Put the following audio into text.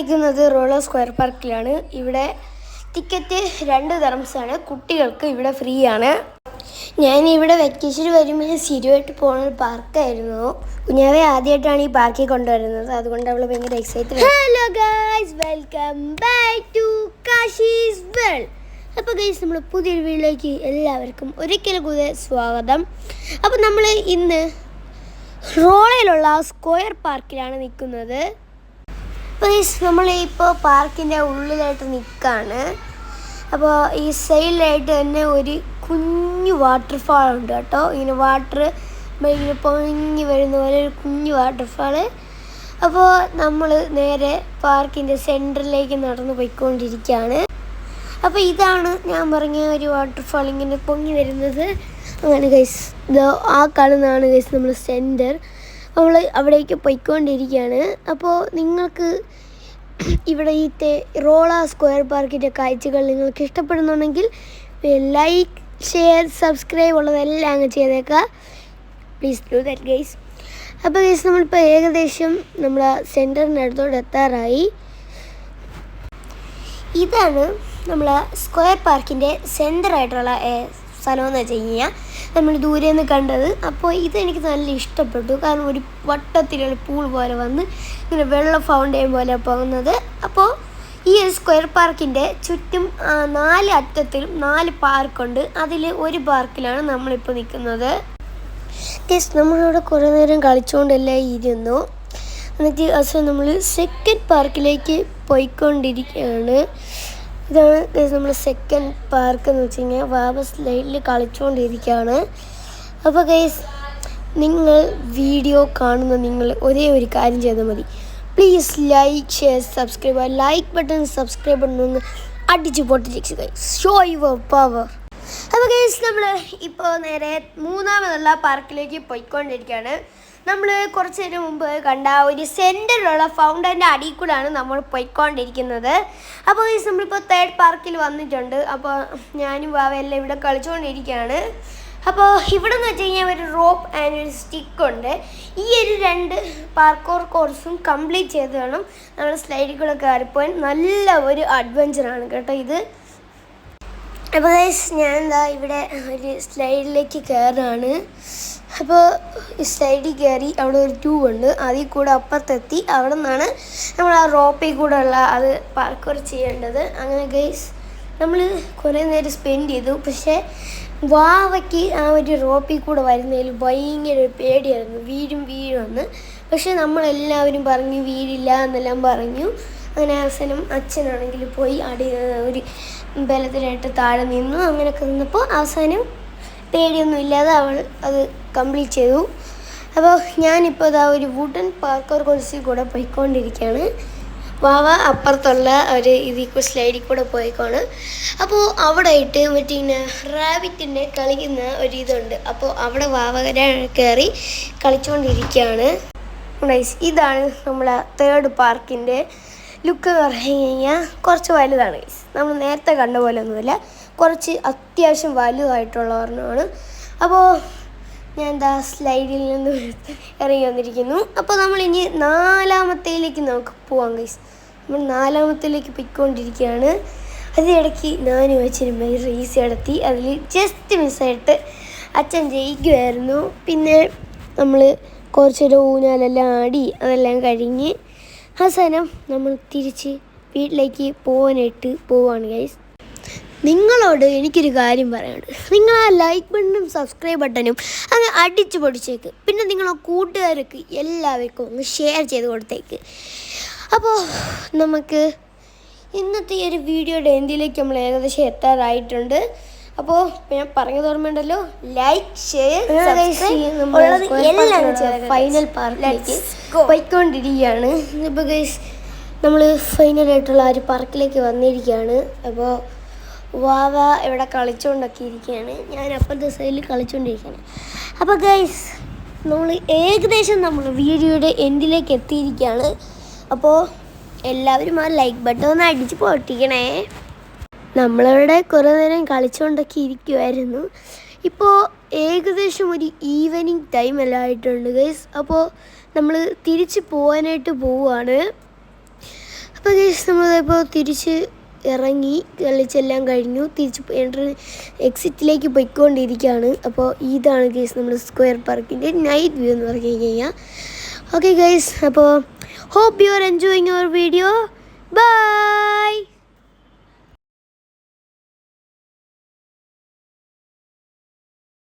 നിൽക്കുന്നത് roller square പാർക്കിലാണ്. ഇവിടെ ticket 2 ദിർഹംസാണ്. കുട്ടികൾക്ക് ഇവിടെ ഫ്രീ ആണ്. ഞാനിവിടെ വെക്കേഷൻ വരുമ്പോൾ സ്ഥിരമായിട്ട് പോകുന്ന ഒരു പാർക്കായിരുന്നു. കുഞ്ഞാവെ ആദ്യമായിട്ടാണ് ഈ പാർക്കിൽ കൊണ്ടുവരുന്നത്, അതുകൊണ്ട് അവൾ ഭയങ്കര excited. Hello guys, welcome back to കാശീസ് വേൾഡ്. അപ്പോൾ ഗൈസ്, നമ്മൾ പുതിയൊരു വീഡിയോയിലേക്ക് എല്ലാവർക്കും ഒരിക്കലും കൂടുതൽ സ്വാഗതം. അപ്പോൾ നമ്മൾ ഇന്ന് റോളയിലുള്ള സ്ക്വയർ പാർക്കിലാണ് നിൽക്കുന്നത്. അപ്പോൾ നമ്മളിപ്പോൾ പാർക്കിൻ്റെ ഉള്ളിലായിട്ട് നിൽക്കുകയാണ്. അപ്പോൾ ഈ സൈഡിലായിട്ട് തന്നെ ഒരു കുഞ്ഞു വാട്ടർഫാൾ ഉണ്ട് കേട്ടോ. ഇങ്ങനെ വാട്ടർ ഇങ്ങനെ പൊങ്ങി വരുന്ന പോലെ ഒരു കുഞ്ഞു വാട്ടർഫാള്. അപ്പോൾ നമ്മൾ നേരെ പാർക്കിൻ്റെ സെൻറ്ററിലേക്ക് നടന്ന് പോയിക്കൊണ്ടിരിക്കുകയാണ്. അപ്പോൾ ഇതാണ് ഞാൻ പറഞ്ഞ ഒരു വാട്ടർഫാൾ ഇങ്ങനെ പൊങ്ങി വരുന്നത്. അങ്ങനെ ഗൈസ്, ആ കാണുന്നതാണ് ഗൈസ് നമ്മൾ സെൻറ്റർ. നമ്മൾ അവിടേക്ക് പോയിക്കൊണ്ടിരിക്കുകയാണ്. അപ്പോൾ നിങ്ങൾക്ക് ഇവിടെ ഈ റോളർ സ്ക്വയർ പാർക്കിൻ്റെ കാഴ്ചകൾ നിങ്ങൾക്ക് ഇഷ്ടപ്പെടുന്നുണ്ടെങ്കിൽ ലൈക്ക്, ഷെയർ, സബ്സ്ക്രൈബ് ഉള്ളതെല്ലാം അങ്ങ് ചെയ്തേക്കാം. Please do that guys. അപ്പോൾ ഗൈസ്, നമ്മളിപ്പോൾ ഏകദേശം നമ്മളെ സെൻറ്ററിൻ്റെ അടുത്തോട്ട് എത്താറായി. ഇതാണ് നമ്മളെ സ്ക്വയർ പാർക്കിൻ്റെ സെൻറ്ററായിട്ടുള്ള സ്ഥലമെന്ന് വെച്ച് കഴിഞ്ഞാൽ നമ്മൾ ദൂരെ നിന്ന് കണ്ടത്. അപ്പോൾ ഇതെനിക്ക് നല്ല ഇഷ്ടപ്പെട്ടു, കാരണം ഒരു വട്ടത്തിലുള്ള പൂൾ പോലെ വന്ന് ഇങ്ങനെ വെള്ള ഫൗണ്ടെയിൻ പോലെ പോകുന്നത്. അപ്പോൾ ഈ സ്ക്വയർ പാർക്കിൻ്റെ ചുറ്റും 4 അറ്റത്തിലും 4 പാർക്കുണ്ട്. അതിൽ ഒരു പാർക്കിലാണ് നമ്മളിപ്പോൾ നിൽക്കുന്നത്. നമ്മളിവിടെ കുറേ നേരം കളിച്ചുകൊണ്ടെല്ലാം ഇരുന്നു. എന്നിട്ട് അവസാനം നമ്മൾ സെക്കൻഡ് പാർക്കിലേക്ക് പോയിക്കൊണ്ടിരിക്കുകയാണ്. ഇതാണ് നമ്മൾ സെക്കൻഡ് പാർക്ക് എന്ന് വെച്ച് കഴിഞ്ഞാൽ വാവ സ്ലൈഡിൽ കളിച്ചുകൊണ്ടിരിക്കുകയാണ്. അപ്പോൾ ഗൈസ്, നിങ്ങൾ വീഡിയോ കാണുന്ന നിങ്ങൾ ഒരേ ഒരു കാര്യം ചെയ്താൽ മതി. Please like, share, subscribe. Like button, subscribe button ഒന്ന് അടിച്ച് പൊട്ടിച്ച് ഗൈസ്, ഷോ യുവർ പവർ. അപ്പോൾ ഗൈസ്, നമ്മൾ ഇപ്പോൾ നേരെ 3ാമതുള്ള പാർക്കിലേക്ക് പോയിക്കൊണ്ടിരിക്കുകയാണ്. നമ്മൾ കുറച്ച് നേരം മുമ്പ് കണ്ട ഒരു സെൻറ്ററിലുള്ള ഫൗണ്ടൻ്റെ അടിയിൽ കൂടെയാണ് നമ്മൾ പോയിക്കൊണ്ടിരിക്കുന്നത്. അപ്പോൾ ഗൈസ്, നമ്മളിപ്പോൾ 3rd പാർക്കിൽ വന്നിട്ടുണ്ട്. അപ്പോൾ ഞാനും വാവയെല്ലാം ഇവിടെ കളിച്ചുകൊണ്ടിരിക്കുകയാണ്. അപ്പോൾ ഇവിടെ എന്ന് വെച്ച് കഴിഞ്ഞാൽ ഒരു റോപ്പ് ആൻഡ് ഒരു സ്റ്റിക്കുണ്ട്. ഈ ഒരു 2 പാർക്കോർ കോഴ്സും കംപ്ലീറ്റ് ചെയ്ത് വേണം നമ്മൾ സ്ലൈഡിൽ കൂടെ കയറിപ്പോയി. നല്ല ഒരു അഡ്വഞ്ചറാണ് കേട്ടോ ഇത്. അപ്പോൾ ഗൈസ്, ഞാൻ എന്താ ഇവിടെ ഒരു സ്ലൈഡിലേക്ക് കയറാണ്. അപ്പോൾ സ്ലൈഡിൽ കയറി അവിടെ ഒരു ട്യൂബ് ഉണ്ട്, അതിൽ കൂടെ അപ്പുറത്തെത്തി അവിടെ നിന്നാണ് നമ്മൾ ആ റോപ്പിൽ കൂടെ ഉള്ള അത് പാർക്കോർ ചെയ്യേണ്ടത്. അങ്ങനെ ഗൈസ്, നമ്മൾ കുറേ നേരം സ്പെൻഡ് ചെയ്തു. പക്ഷേ വാവയ്ക്ക് ആ ഒരു റോപ്പിൽ കൂടെ വരുന്നതിൽ ഭയങ്കര ഒരു പേടിയായിരുന്നു, വീഴുമെന്ന്. പക്ഷേ നമ്മളെല്ലാവരും പറഞ്ഞു വീഴില്ല എന്നെല്ലാം പറഞ്ഞു. അങ്ങനെ അവസാനം അച്ഛനാണെങ്കിൽ പോയി ഒരു ബലത്തിലായിട്ട് താഴെ നിന്നു. അങ്ങനെയൊക്കെ നിന്നപ്പോൾ അവസാനം പേടിയൊന്നും ഇല്ലാതെ അവൾ അത് കംപ്ലീറ്റ് ചെയ്തു. അപ്പോൾ ഞാനിപ്പോൾ ഇതാ ഒരു വുഡൻ പാർക്കോർ കോഴ്സിൽ കൂടെ പോയിക്കൊണ്ടിരിക്കുകയാണ്. വാവ അപ്പുറത്തുള്ള ഒരു ഇതിൽ സ്ലൈഡിൽ കൂടെ പോയിക്കോണ്. അപ്പോൾ അവിടെ ആയിട്ട് മറ്റേ റാബിറ്റിൻ്റെ കളിക്കുന്ന ഒരു ഇതുണ്ട്. അപ്പോൾ അവിടെ വാവ കയറി കളിച്ചുകൊണ്ടിരിക്കുകയാണ്. ഇതാണ് നമ്മളെ 3rd പാർക്കിൻ്റെ ലുക്ക് എന്ന് പറഞ്ഞു കഴിഞ്ഞാൽ കുറച്ച് വലുതാണ് ഗൈസ്. നമ്മൾ നേരത്തെ കണ്ട പോലെ ഒന്നുമില്ല, കുറച്ച് അത്യാവശ്യം വലുതായിട്ടുള്ള ഒരെണ്ണമാണ്. അപ്പോൾ ഞാൻ എന്താ സ്ലൈഡിൽ നിന്ന് ഇറങ്ങി വന്നിരിക്കുന്നു. അപ്പോൾ നമ്മളിനി 4ാമത്തേലേക്ക് നമുക്ക് പോവാം ഗൈസ്. നമ്മൾ 4ാമത്തേലേക്ക് പോയിക്കൊണ്ടിരിക്കുകയാണ്. അതിനിടയ്ക്ക് ഞാനും അച്ഛനും റേസ് നടത്തി. അതിൽ ജസ്റ്റ് മിസ്സായിട്ട് അച്ഛൻ ജയിക്കുമായിരുന്നു. പിന്നെ നമ്മൾ കുറച്ചൊരു ഊഞ്ഞാലെല്ലാം ആടി അതെല്ലാം കഴിഞ്ഞ് അവസാനം നമ്മൾ തിരിച്ച് വീട്ടിലേക്ക് പോകാനായിട്ട് പോവാണ് ഗൈസ്. നിങ്ങളോട് എനിക്കൊരു കാര്യം പറയാനുണ്ട്. നിങ്ങൾ ആ ലൈക്ക് ബട്ടണും സബ്സ്ക്രൈബ് ബട്ടണും അങ്ങ് അടിച്ച് പൊടിച്ചേക്ക്. പിന്നെ നിങ്ങളെ കൂട്ടുകാർക്ക് എല്ലാവർക്കും ഒന്ന് ഷെയർ ചെയ്ത് കൊടുത്തേക്ക്. അപ്പോൾ നമുക്ക് ഇന്നത്തെ ഈ ഒരു വീഡിയോയുടെ എൻഡിലേക്ക് നമ്മൾ ഏകദേശം എത്താറായിട്ടുണ്ട്. അപ്പോൾ ഞാൻ പറഞ്ഞത് ഓർമ്മയുണ്ടല്ലോ, ലൈക്ക്, ഷെയർ, എല്ലാം ഫൈനൽ പാർക്കിലേക്ക് പോയിക്കൊണ്ടിരിക്കുകയാണ്. ഇപ്പോൾ ഗൈസ്, നമ്മൾ ഫൈനലായിട്ടുള്ള ഒരു പാർക്കിലേക്ക് വന്നിരിക്കുകയാണ്. അപ്പോൾ വാവ ഇവിടെ കളിച്ചുകൊണ്ടൊക്കെ ഇരിക്കുകയാണ്, ഞാൻ അപ്പുറത്തെ സൈഡിൽ കളിച്ചുകൊണ്ടിരിക്കുകയാണ്. അപ്പോൾ ഗൈസ്, നമ്മൾ ഏകദേശം നമ്മൾ വീഡിയോയുടെ എൻഡിലേക്ക് എത്തിയിരിക്കുകയാണ്. അപ്പോൾ എല്ലാവരും ആ ലൈക്ക് ബട്ടൺ ഒന്ന് അടിച്ച് പൊട്ടിക്കണേ. നമ്മളിവിടെ കുറേ നേരം കളിച്ചുകൊണ്ടൊക്കെ ഇരിക്കുമായിരുന്നു. ഇപ്പോൾ ഏകദേശം ഒരു ഈവനിങ് ടൈം എല്ലാം ആയിട്ടുണ്ട് ഗൈസ്. അപ്പോൾ നമ്മൾ തിരിച്ച് പോകാനായിട്ട് പോവുകയാണ്. അപ്പോൾ ഗൈസ് നമ്മളിപ്പോൾ തിരിച്ച് ഇറങ്ങി കളിച്ചെല്ലാം കഴിഞ്ഞു. തിരിച്ച് എക്സിറ്റിലേക്ക് പോയിക്കൊണ്ടിരിക്കുകയാണ്. അപ്പോൾ ഇതാണ് ഗൈസ് നമ്മൾ സ്ക്വയർ പാർക്കിൻ്റെ നൈറ്റ് വ്യൂ എന്ന് പറഞ്ഞു കഴിഞ്ഞാൽ. ഓക്കെ ഗൈസ്, അപ്പോൾ hope you are enjoying our video. Bye.